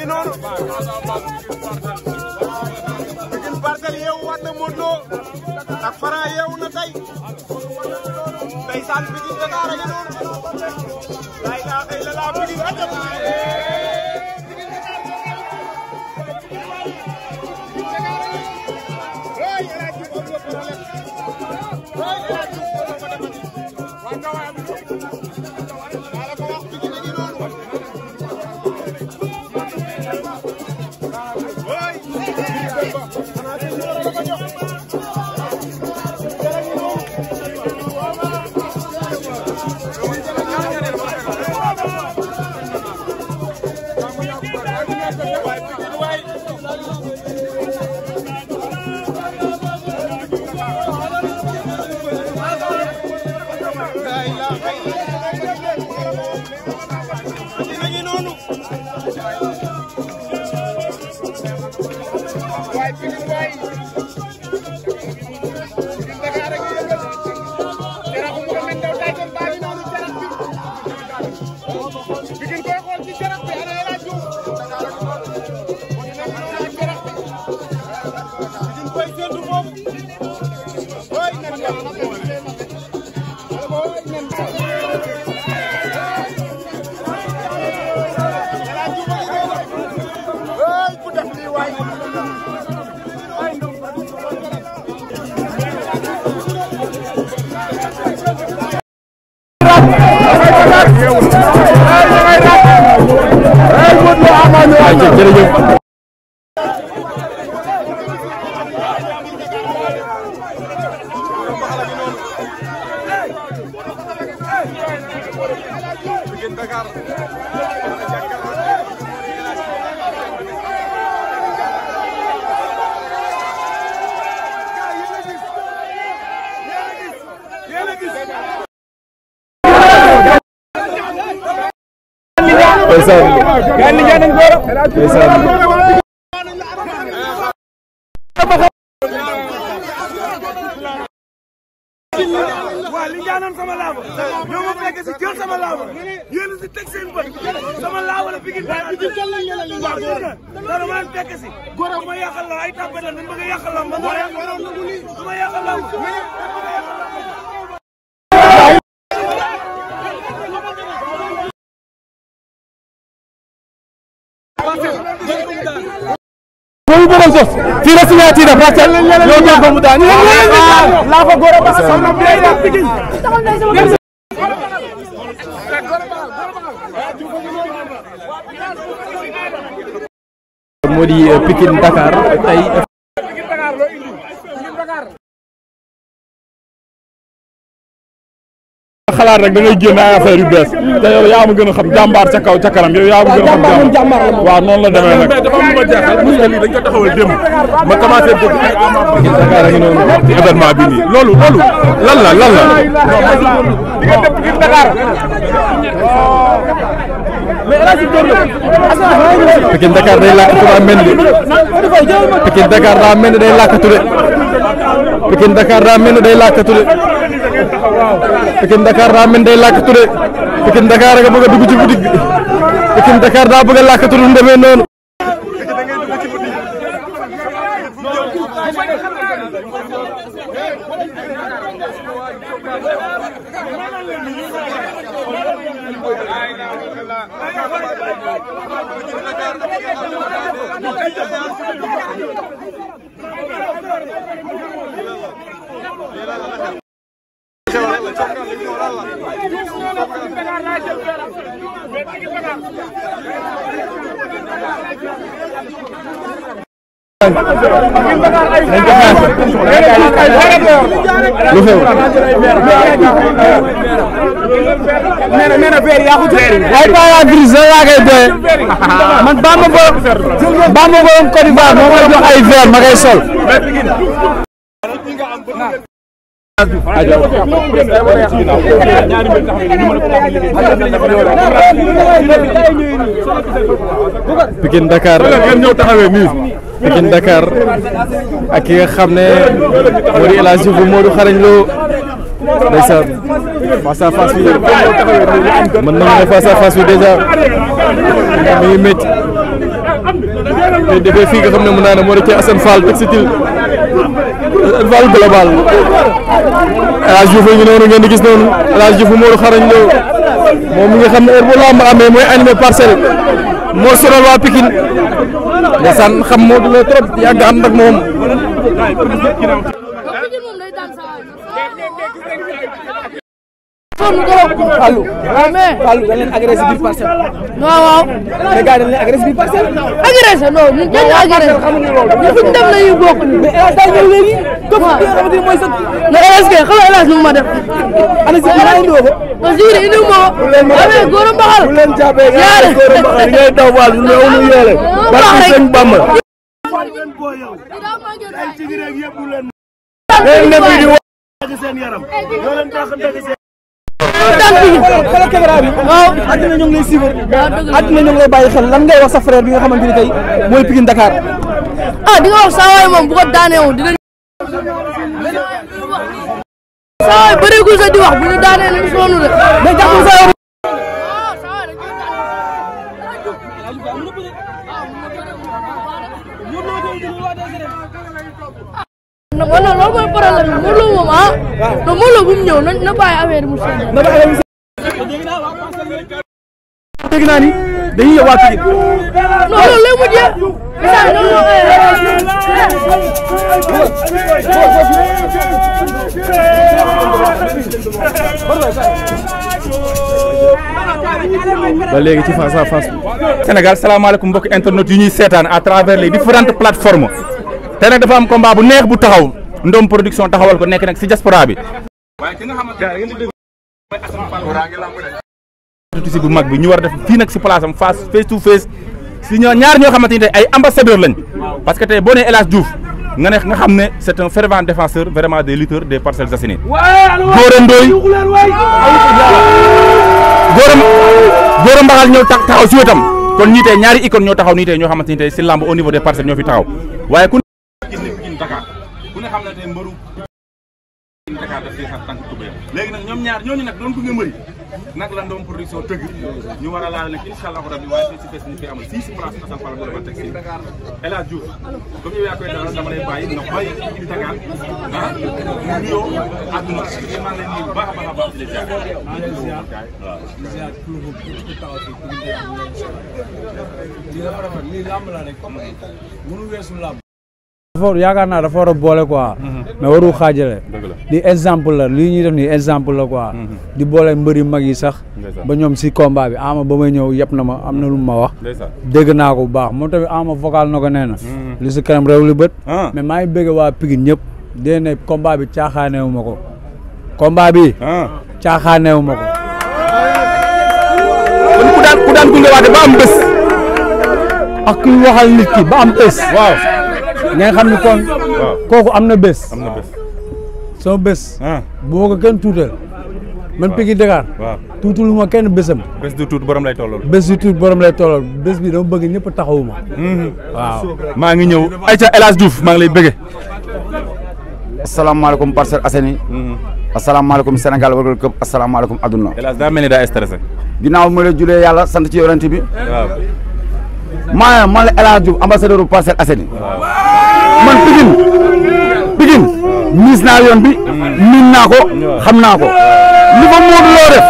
ngi noonu Pikine Parcelles yeewu waat na Modou Lo ak Franc yeewu na tey ndeysaan Pikine Dakar a ngi noonu la ilaha illallah Pikine ajab waa li ñaanoon sama laaba ñoo ma fekk si jël sama laaba yéen si teg seen bët sama laaba la Pikine waaw gis nga dara ma fekk si góor ma yàqal la ay tapet la dañ bëgg a yàqal la ma yàqal la Boy borom sos fii la signature Parcelles ñoo ñaan ko mu daan la fa góor ba sama play da Pikine moo di Pikine Dakar tey xalaat rek da ngay génn ay affaire yu bees te yow yaa ma gën a xam jàmbaar ca kaw ca kanam yow yaa ma gën a xam jàmbaar waaw noonu la demee nag. mais dafa am lu ma jaaxal parce que lii dañ ko taxawal démb ma commencé dégg ay Dakar a ngi noonu ci événement bi nii loolu lan la. di nga dem Pikine Dakar. mais El Hadj Dóor Pikine Dakar day làkkatu daa mel ni Pikine Dakar daa mel ni day làkkatu de Pikine Dakar daa mel ni day làkkatu de Pikine Dakar daa mel ni day làkkatu de Pikine Dakar nga bëgg a dugg ci boutique bi Pikine Dakar daa bëgg a làkkatu lu demee noonu. nee na verre yaa ko jël ay para gris yaa koy doye man Bamba borom Côte d'Ivoire moo ma jox ay verre ma koy sol Pikine Dakar ñëw taxawee nii Pikine Dakar ak ki nga xam ne moo di El Hadj Diouf Modou Xarañ Lo ndeysaan face à face bi mën na ne face à face bi déjà mi ngi métti te defee fii nga xam ne mën naa ne moo di ci Assane Fall textile Assane Fall global El Hadj Diouf ngi noonu ngeen di gis noonu El Hadj Diouf Modou xarañ Lo moom mi nga xam ne heure bu lamb amee mooy animé Parcelles moo sonal waa Pikine ndeysaan xam Modou Lo trop yàgg ànd ak moom. Fallou Fallou dañ leen agressé biir Parcelles. waaw. mais gars yi dañ leen agressé biir Parcelles. agressé non ñun dañ la agressé xamuñu loolu. ñu fi ñu dem la ñuy bokk nii. mais El Hadj daa ñëw léegi. comme bi nga xamante ni mooy sa. mais El Hadj kay xam nga El Hadj nu mu ma def. ana si biir indi woo ko. non si indi wu ma ko. amee góor a mbaxal. bu leen jàppee nga xam góor a mbaxal ngay daw wàll ñu ne wu ñu yéele. barke sëñ Bamba. léegi nag bii di wàññi seen yaram. ñoo leen tax a dëgg seen. xoolal caméra bi. waaw àddina ñoo ngi lay suivre. àddina ñoo ngi lay bàyyi xel lan ngay wax sa frère bi nga xamante ni tey mooy Pikine Dakar. ah di nga wax saa waay moom bu ko daanee woon dinañ. saa waay bëreegul sa di wax bu ñu daanee nañ sonn de. mais jàppul sa yow. non non loolu mooy problème bi Modou Lo moom ah. non Modou Lo bu mu ñëw na bàyyi affaire mu seen. na bàyyi affaire mu seen. dégg naa ni dañuy ñëw waa Pikine. non loolu lay mujjee. ba léegi ci face à face. Sénégal salaamaaleykum mbokk internet yu ñuy seetaan à travers les différentes plateformes. te nag dafa am combat bu neex bu taxaw Ndom production taxawal ko nekk nag si diaspora bi. waaye ki nga xamante ne mooy Assane Fall bu mag bi ñu war a def fii nag si place am face to face si ñaar ñoo xamante ni tey ay ambassadeur lañ. parce que tey boo nee El Hadj Diouf nga xam ne c' est un fervent défenseur vraiment des lutteurs des Parcelles Assainies. Gora Ndoye Gora Mbaxal ñëw taxaw si wetam kon ñii tey ñaari icône ñoo taxaw nii tey ñoo xamante ni tey si lamb au niveau des parcelles ñoo fi taxaw waaye ku ne xam na tey mbëru Dakar daf see xar tànk tubéyam léegi nag ñoom ñaar ñooñu nag doon gunge mbëri nag la Ndom production tëgg ñu war a laal nag incha allahu rabbi waaye fii si fes ñu fi amal fii si place Assane Fall bu teg si El Hadj Diouf comme yow yaa koy dalal dama lay bàyyi nga bàyyi Pikine Dakar mu nuyoo àdduna maa ngi leen di baax a baax a baax di leen yaakaar naa dafa war a boole quoi. mais waru xaajale. li exemple la lii ñuy def nii exemple la quoi. di boole mbëri mag yi sax. ba ñoom si combat bi ama ba may ñëw yëpp na ma am na lu ma wax. dégg naa ko bu baax moom tamit ama vocal na ko nee na. li si kanam réew li bët. mais maa ngi bëgg waa Pikine ñëpp. dee ne combat bi caaxaaneewu ma ko. combat bi. caaxaaneewu ma ko. kon ku daan gunge waate ba am bés. ak kuy waxal nit ki ba am bés. waaw. ngeen xam ni kon kooku am na bés. am na bés. sama bés. bu ma ko kenn tuutal. man Pikine Dakar. waaw tuutalu ma kenn bésam. bés du tuut borom lay tollool. bés du tuut borom lay tollool bés bi dama bëgg ñëpp taxawuma. waaw. maa ngi ñëw ayca El Hadj Diouf maa ngi lay bëgge. asalaamaaleykum Parcelles Assainies. asalaamaaleykum Sénégal wargal këpp asalaamaaleykum adduna. El Hadj daa mel ni daa stressé. ginnaaw ma la julee yàlla sant ci yorante bi. waaw. man la El Hadj Diouf ambassadeur bu Parcelles Assainies. man Pikine miis naa yoon bi miin naa ko xam naa ko li fa Modou Lo def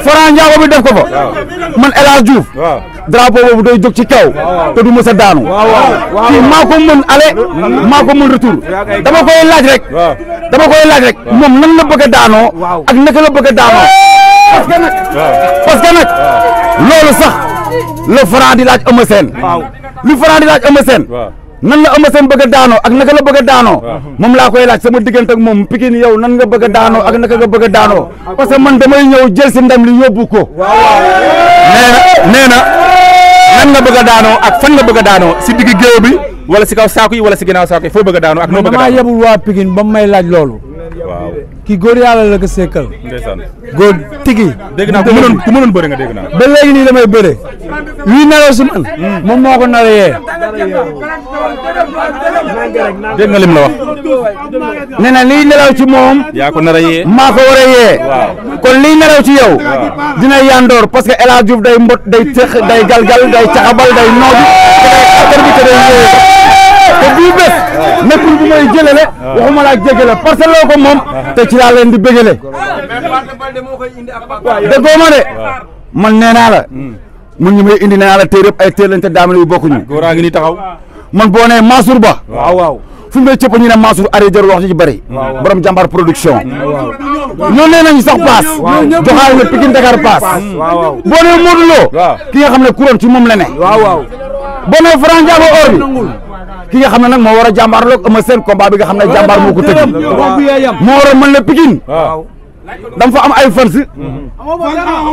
Franc Ndiago bi def ko fa man El Hadj Diouf drapeau boobu day jóg ci kaw te du mës a daanu kii maa ko mën aller maa ko mën retour dama koy laaj rek moom nan la bëgg a daanoo ak naka la bëgg a daanoo parce que nag loolu sax le Franc di laaj Eumeu Sène li Franc di laaj Eumeu Sène nan la Eumeu Sène bëgg a daanoo ak naka la bëgg a daanoo moom laa koy laaj sama diggante ak moom Pikine yow nan nga bëgg a daanoo ak naka nga bëgg a daanoo parce que man damay ñëw jël si ndam li yóbbu ko. nee na nan nga bëgg a daanoo ak fan nga bëgg a daanoo si digg géew bi wala si kaw saako yi wala si ginnaaw saako yi foo bëgg a daanoo ak noo bëgg a daanoo. damaa yebul waa Pikine ba may laaj loolu. waaw kii góor yàlla la ko sekkal. ndeysaan góor tigi. dégg naa ku mënoon bëre nga dégg naa. ba léegi nii damay bëre. wii nelaw si man. moom moo ko nar a yee. dégg nga lim la wax. nee na liy nelaw ci moom. yaa ko nar a yee. maa ko war a yee. waaw kon liy nelaw ci yow dina yandoor parce que El Hadj Diouf day mbot day tex day galgal day caxabal day nooju te day te day te bii bés nekkul bu may jëlale waxuma laa jégale parce que loo ko moom te ci laa leen di bégale déggoo ma de man nee naa la mun ñu may indi nee naa la tey ay teel lañ te daamale yu bokkuñu góoraa ngi ni taxaw man boo nee Mansour Ba waaw fu mu ne cëpp ñu ne Mansour arrêté jarul wax ci bëri borom jàmbaar production ñoo nee nañu sax paas joxaale na Pikine Dakar paas boo nee Modou Lo ki nga xam ne couronne ci moom la ne boo nee Franc Ndiago or bi ki nga xam ne nag moo war a jàmbaarloog Eumeu Sène combat bi nga xam ne jàmbaar moo ko tëgg moo war a mën la Pikine dama fa am ay fans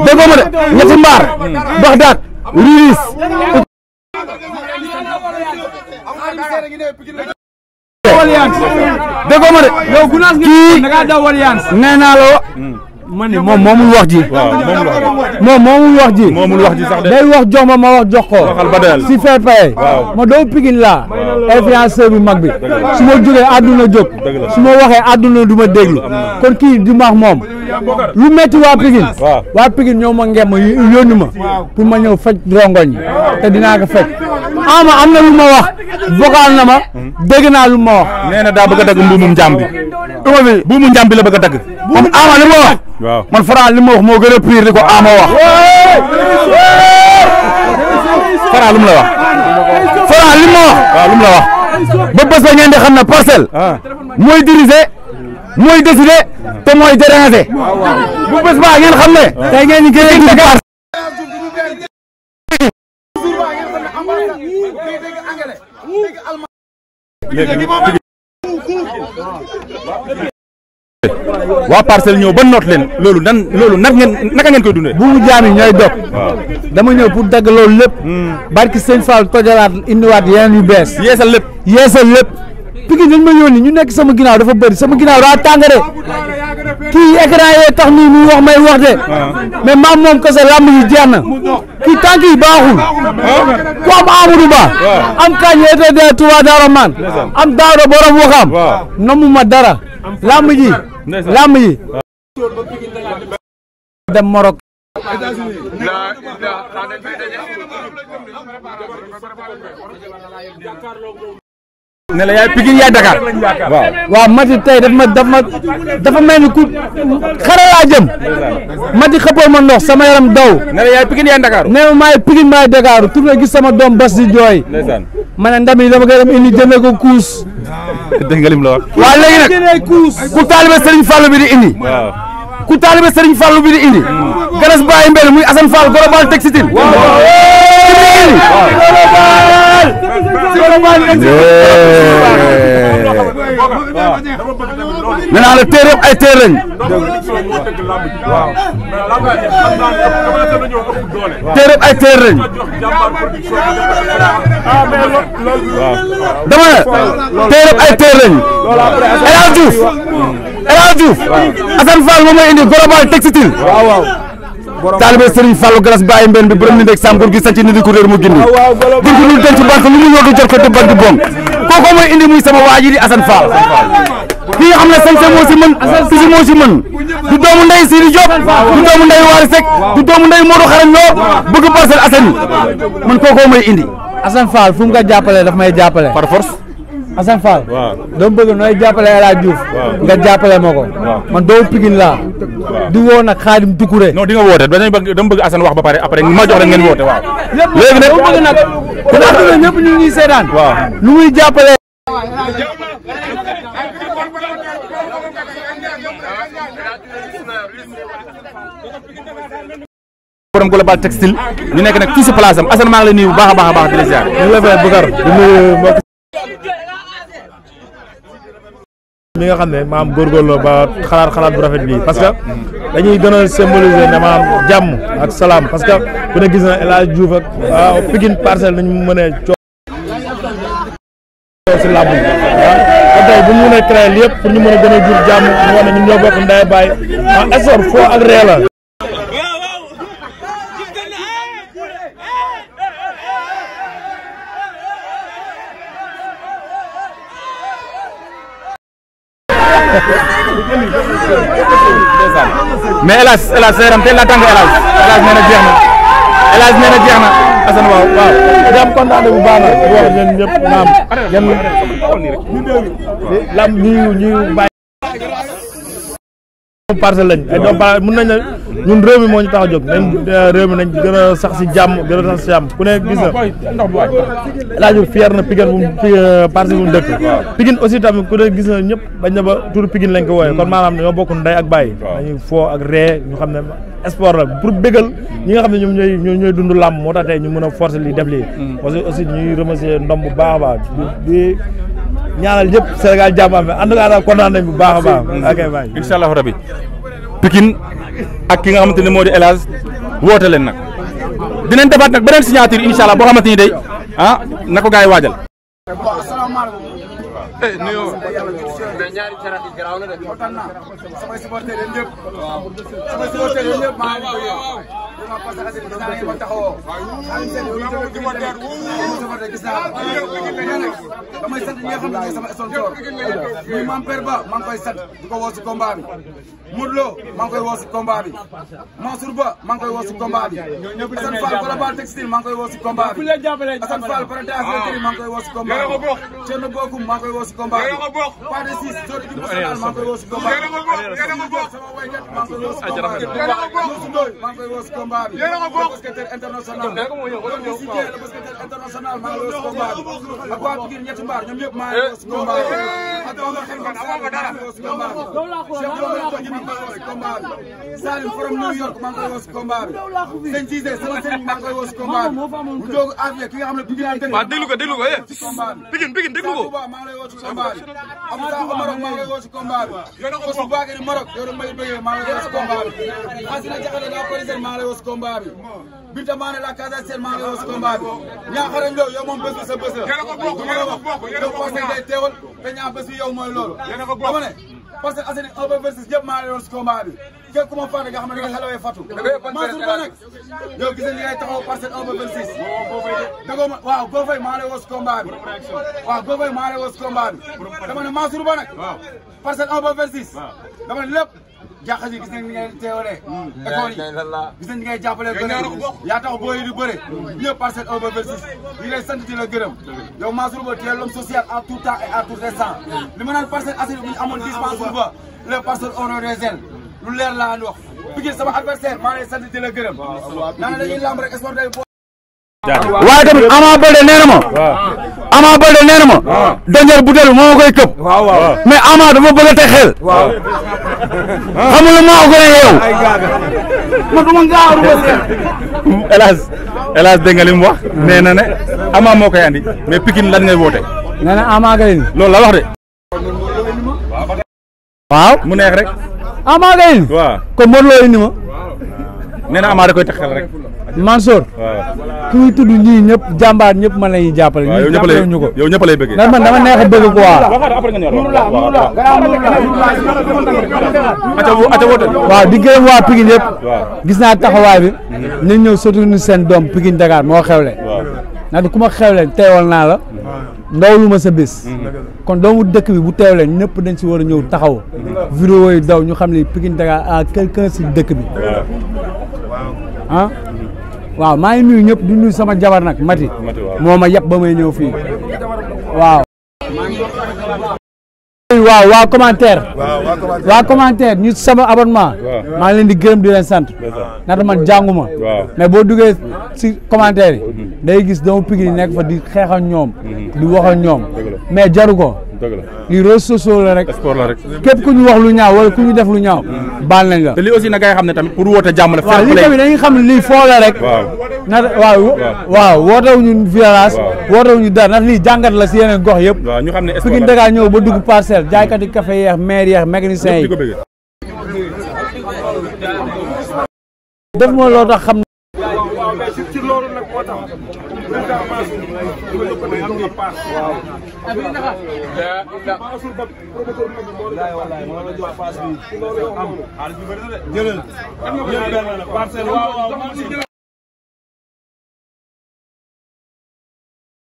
déggoo ma de ñetti mbaar Baxdaad Riis déggoo ma de yow gunaas nga daw alliance nee naa la man moom moomul wax ji moom moomul wax ji sax day wax jox ma wax jox ko si fair play ma doo Pikine laa influenceur bu mag bi su ma jógee àdduna jóg su ma waxee àdduna du ma déglu kon kii di maax moom lu metti waa Pikine ñoo ma ngem yónni ma pour ma ñëw faj rongoñ te dinaa ko faj ama am na lu ma wax vocal na ma dégg naa lu ma wax nee na daa bëgg a dagg mbuumum njàm bi buumu njàm bi la bëgg a dagg ama li ma wax man Franc li ma wax moo gën a pire li ko ama wax Franc lu mu la wax Franc li ma wax lu mu la wax ba bés ba ngeen di xam ne Parcelles mooy diriger mooy décider te mooy déranger bu bés ba ngeen xam ne tey ngeen di gën a Dakar waa Parcelles ñëw ba noot leen loolu naka ngeen koy dundee bu mu jaami ñooy dog dama ñëw pour dagg loolu lépp barki sëñ Fall tojalaat indiwaat yeneen yu bees yeesal lépp Pikine dañ ma yónni ñu nekk sama ginnaaw dafa bëri sama ginnaaw daa tàngare kii écran yee tax nii muy wax may wax de mais maam moom kese làmb yi jeex na kii tànk yi baaxul ku am Amadou Ba am kañ yete de Touba Darou Man am Daouda borom waxam nomu ma dara làmb ji dem Morok ne la yaay Pikine yaay Dakar waaw Mati tey dafa mel ni ku xare laa jëm Mati xëppal ma ndox sama yaram daw ne la yaay Pikine yaay Dakar ne ma maay Pikine maay Dakar tourné gis sama doom bas di jooy ma ne ndam yi dama koy dem indi jënd ko kuus dégg nga lim la wax waaw léegi nag ku taalibe Serigne Fallou bi di indi ku taalibe Serigne Fallou bi di indi garas Baye Mbel muy Assane Fall Global Textile nee naa la téer yëpp ay téer lañ téer yëpp ay téer lañ dama ne téer yëpp ay téer lañ El Hadj Diouf Assane Fall moom mooy indi Global Textile taalibe Serigne Fallou Galas Baye Mbène bi borom ni rek sam góor gi sanc ni di ko réer mu gindi gin ko dul denc banque lu mu yóotu jot ko te banque bon kooku mooy indi muy sama waa ji di Assane Fall ki nga xam ne sañse moo si mën si moo si mën du doomu ndey Sidi Diop du doomu ndey Waly Seck du doomu ndey Modou Xarañ Lo bëgg Parcelles Assainies man kooku mooy indi Assane Fall fu mu ko jàppale daf may jàppale par force Assane Fall dama bëgg nooy jàppale El Hadj Diouf nga jàppale ma ko man doomu Pikine laa di woo nag Khadim Doucouré non di nga woote dama bëgg Assane wax ba pare après ma jox rek ngeen woote waaw léegi nag dama bëgg nag ku àdduna ñëpp ñu ngi seetaan lu muy jàppale borom Global Textile ñu nekk nag fii si place am Assane maa ngi lay nuyu bu baax a baax di la ziar ñu la fay Boucar di nuyu mbokk mi nga xam ne maam góorgóorlu ba xalaat bu rafet bii parce que dañuy gën a symboliser ne maam jàmm ak salaam parce que ku ne gis na El Hadj Diouf ak Pikine Parcelles nañu mën a coow si làmb yi kon tey bu ñu mën a créer lépp pour ñu mën a gën a jur jàmm ñu wax ne ñun ñoo bokk ndey baay essor foo ak ree la mais hélas sa yaram teel la tàng hélas nee na jeex na hélas nee na jeex na Assane waaw di am kontaan bu baax nag wax leen ñëpp naam ngeen lam ñu bàyyi parcelle lañ ay doom ba mën nañ ne ñun réew mi moo ñu tax a jóg nañ réew mi nañ gën a sax si jàmm gën a sax si jàmm ku ne gis na laaju fier na Pikine bu parcelle bu mu dëkk Pikine aussi tamit ku ne gis na ñëpp bañ na ba turu Pikine lañ ko wooye kon maanaam dañoo bokk ndey ak bàyyi dañuy foo ak ree ñu xam ne sport la pour bégal ñi nga xam ne ñoom ñooy dund làmb moo tax tey ñu mën a forcer lii def lii parce que aussi ñuy remercier ndom bu baax a baax di ñaanal ñëpp Sénégal jàmm am en tout cas daal kontaan nañ bu baax a baax ok bye incha allahu rabi Pikine ak ki nga xamante ne moo di El Hadj woote leen nag dinañ defaat nag beneen signature incha allah boo xamante ni day na ko gars yi waajal. nuyoo mais ñaari carat yi garaaw na de kontaan naa samay supporter yéen ñëpp samay supporter yéen ñëpp maa ngi bëggee ma parce que gis naa ngeen ma taxawoo Aliou Sène yow ñu supporter gis naa damay sant ñi nga xam ne ñooy sama sponsor muy Mame Père Ba maa ngi koy sant di ko woo si combat bi Modou Lo maa ngi koy woo si combat bi Mansour Ba maa ngi koy woo si combat bi Assane Fall Global Textile maa ngi koy woo si combat bi Assane Fall Parentage Vétérinaire maa ngi koy woo si combat bi Thierno Bokoum maa ngi koy woo si combat bi pas de 6 zone équipe nationale maa ngi koy woo si combat bi sama waykat maa ngi koy woo si combat bi Youssou Ndoye maa ngi koy woo si combat bi le basketteur international le basketteur international maa ngi koy woo si combat bi ak waa Pikine ñetti mbaar ñoom ñëpp maa ngi woo si combat bi ak Omar Xel maa ngi woo si combat bi Cheikh Omar Tongi maa ngi koy woo si combat bi Salim from New York maa ngi koy woo si combat bi Sëñ Cissé sama sëñ maa ngi koy woo si combat bi bu jóg Afia ki nga xam ne Pikine la dëkk déglu ko si combat bi Pikine déglu ko maa ngi lay woo si combat bi Aboussa Maroc maa ngi lay woo si combat bi Kosu Bakary Maroc yow da may bëggee maa ngi lay woo si combat bi Asina Diakhaté la Parisienne maa ngi lay woo si combat bi Binta Mané la Casa Sène maa ngi lay woo si combat bi Ñaaxarañ Lo yow moom bés bi sa bés la du ma la wax yow Parcelles day teewal te ñaa bés bi yow mooy loolu dama ne Parcelles Assainies 1 ba 26 yëpp maa ngi lay woo si combat bi képp ku ma fàtte nga xam ne nga xelawee Fatou Mansour Ba nag yow gis nga ngay taxaw Parcelles 1 ba 26 dëggoo ma waaw Go Faye maa ngi lay woo si combat bi waaw Go Faye maa ngi lay woo si combat bi dama ne Mansour Ba nag Parcelles 1 ba 26 dama ne lépp jàkka ji gis nañ ni ngay teewalee école yi gis nañ ni ngay jàppalee gën yaa tax booy yi di bëre ñëpp Parcelles 1 ba 26 yi lay sant di la gërëm yow Mansour Ba tu es l'homme social en tout temps et à tout instant li ma naan Parcelles Assainies bu ñu amoon 10 Mansour Ba les Parcelles auront des ailes lu leer laa wax Pikine sama adversaire maa ngi lay sant di la gërëm naa ne dañuy lamb rek sport day waaye tamit Ama Baldé nee na ma Ama Baldé nee na ma dañal butéel moo koy këpp mais Ama dafa bëgg a teg xel xamul maa ko gën a yeew ma duma gaaw El Hadj dégg nga li mu wax nee na ne Ama moo koy andi mais Pikine lan ngay woote nee na Ama Gaye loolu la wax de waaw mu neex rek Ama Gaye waaw ko Modou Lo indi ma nee na Ama da koy teg xel rek Mansour ku muy tudd ñii ñëpp jàmbaar ñëpp man lañuy jàppale ñii jàppale ñu ko yow ñëpp lay bëggee ndax man dama neex a bëgg quoi waaw di gërëm waa Pikine yëpp gis naa taxawaay bi nañ ñëw soutenir seen doom Pikine Dakar moo xewle ndax ku ma xewle teewal naa la ndaw lu ma sa bés kon doomu dëkk bi bu teewle ñëpp dañ si war a ñëw taxaw vidéo yi daw ñu xam ne Pikine Dakar à quelqu'un si dëkk bi waaw maa ngi nuyu ñëpp di nuyu sama jabar nag Mati moo ma yàpp ba may ñëw fii waaw waa commentaire ñu sama abonnement maa ngi leen di gërëm di leen sant ndax man jànguma mais boo duggee si commentaire yi day gis doomu Pikine nekk fa di xeexal ñoom di waxal ñoom mais jaru ko lii réseaux sociaux la rek sport la rek képp ku ñu wax lu ñaaw wala ku ñu def lu ñaaw baal nañ la te lii aussi na ngay xam ne tamit pour woote jàmm la waaw lii tamit dañuy xam ne lii foo la rek waaw wootewuñu violence wootewuñu dara ndax lii jàngat la si yeneen gox yëpp ñu xam ne Pikine Dakar ñëw ba dugg Parcelles jaaykati café yeex maire yeex mécanicien yi def moo loo tax xam ci loolu nag moo tax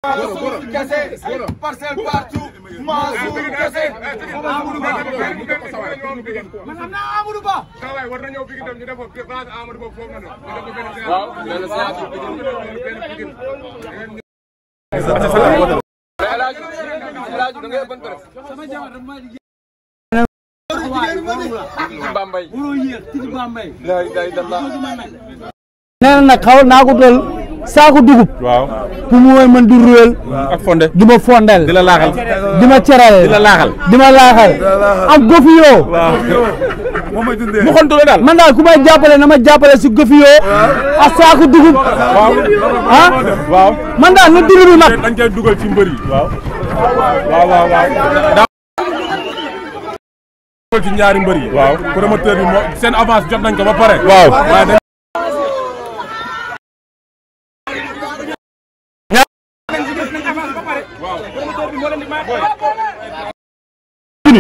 Mansour kese parcelle partout Mansour kese Amadou Ba man xam naa Amadou Ba waaw war na ñëw Pikine dem ñu def ko place Amadou Ba foofu na waaw nee na nag xaw naa ko dool saako dugub. waaw pour mu woy man di ruwel. ak fonde di ma fondel. di la laaxal di ma ceral. di la laaxal di ma laaxal. am gofiyo. mu xontu la daal. man daal ku may jàppale na ma jàppale si gofiyo. ak saako dugub. waaw ah waaw. man daal na dugub bi mag. dañ koy dugal ci mbër yi. waaw dugal ci ñaari mbër yi. waaw promoteur bi moo seen avance jot nañ ko ba pare. waaw waaye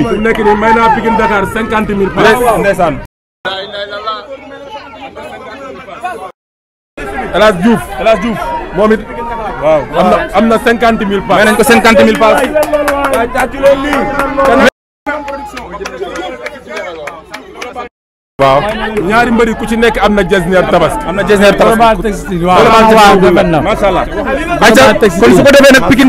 fu nekk nii may naa Pikine Dakar 50 000 francs. ndeysaan. El Hadj Diouf moom it. waaw am na 50 000 francs. may nañ ko 50 000 francs. waaye tàccu leen lii. waaw ñaari mbëri ku ci nekk am na jesner tabaski. am na jesner tabaski. waaw macha allah. kon su ko defee nag Pikine.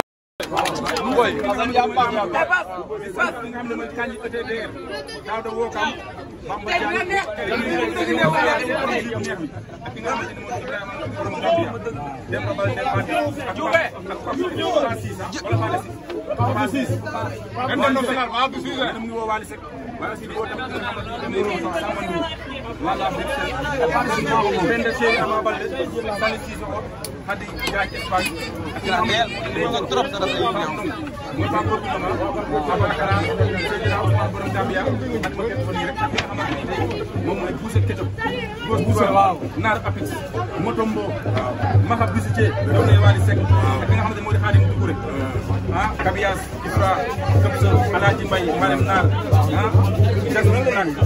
naar apix motombo maxa bisite do lay wali sek ak nga xamne modi xadim dugure ah kabias isra kapso alaji mbay manem naar ah jagu nan nga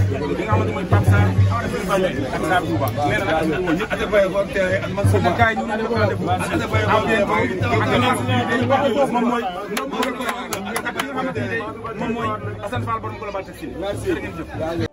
xamne moy papsa ak sa touba neena nak ñu ate bay ko tere ak man sama gaay ñu ate bay ko ate bay ko mom moy mom moy Assane Fall borom global textile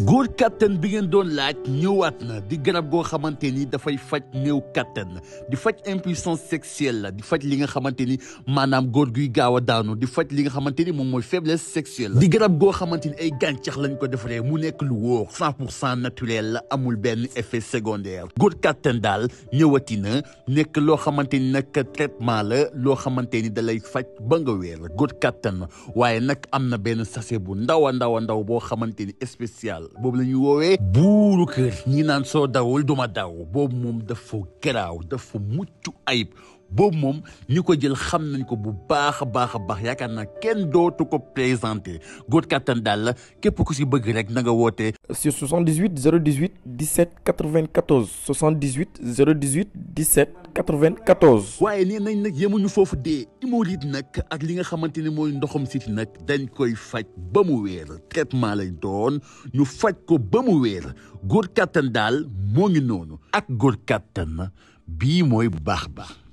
góor kattan bi ngeen doon laaj ñëwaat na di garab goo xamante ni dafay faj néew kattan di faj impuissance sexuelle la di faj li nga xamante ni maanaam góor guy gaaw a daanu di faj li nga xamante ni moom mooy faiblesse sexuelle la di garab goo xamante ni ay gàncax lañ ko defaree mu nekk lu wóor 100% naturel la amul benn effet secondaire góor kattan daal ñëwati na nekk loo xamante ni nag traitement la loo xamante ni da lay faj ba nga wéer góor kattan waaye nag am na benn sachet bu ndaw a ndaw boo xamante ni spécial boobu la ñuy woowee buuru kër ñi naan soo dawul duma daw boobu moom dafa garaaw dafa mucc ayib boobu moom ñi ko jël xam nañ ko bu baax a baax yaakaar naa kenn dootu ko présenté góor kattan daal la képp ku si bëgg rek na nga woote sur 78 018 17 94 78 018 17 94. waaye nee nañ nag yemuñu foofu dee hémorroïde nag ak li nga xamante ne mooy ndoxam siti nag dañ koy faj ba mu wéer traitement lay doon ñu faj ko ba mu wéer góor kattan daal moo ngi noonu ak góor kattan bii mooy bu baax